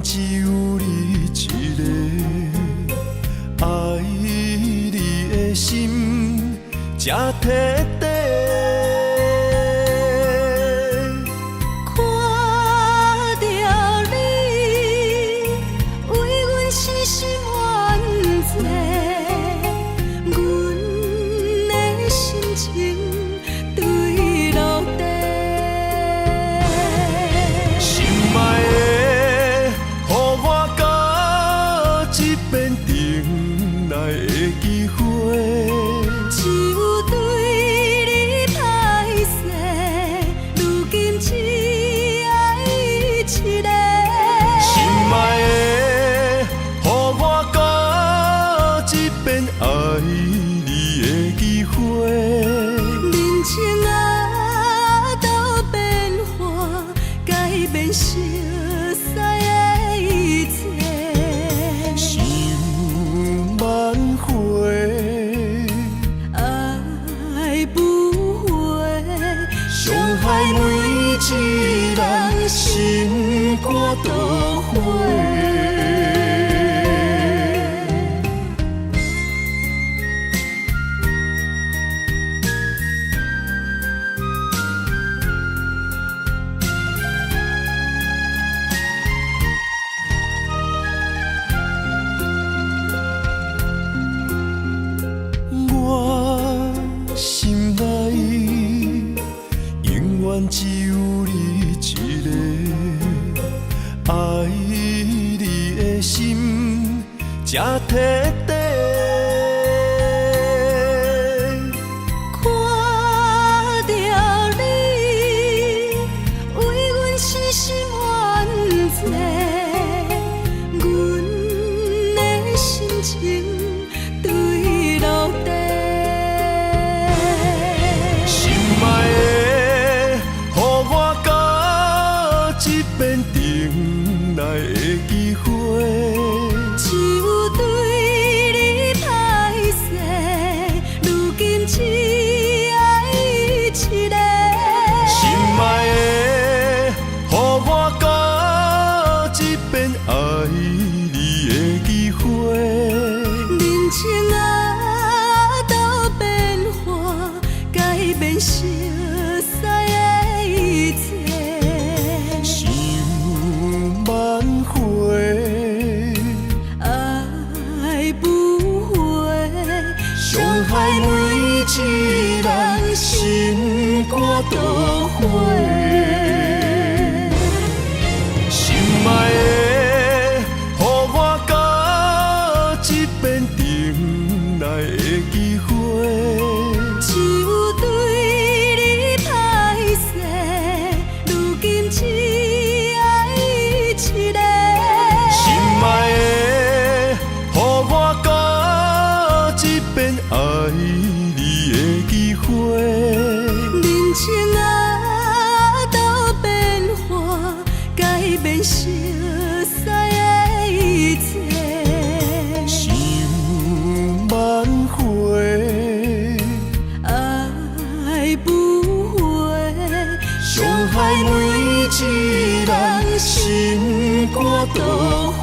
只有你一个，爱你的心才摕底。看到你，为阮痴心怨罪，阮的心情对落地。心爱的。来的机会，只有对你歹势，如今只爱一个。心爱的，予我搁一遍爱你的机会。人情啊，都变化，改变熟悉的一切。伤害每一人心肝都花。我心内永远只有你一个，爱你的心才摕底。看到你，为阮痴心怨罪，阮的心情对落地。心爱的。一遍等来的机会，只有对你歹势，如今只爱一个。心爱的，予我搁一遍爱你的机会。人情啊，都变化，改变熟悉的一切。伤害每一人心肝都花。心爱的，予我搁一遍等来的机会。只有对你歹势，如今只爱一个。心爱的，予我搁一遍爱你的机会。人情啊，都变化，改变熟悉的一切。想挽回，爱不回，伤害每一人心肝都花。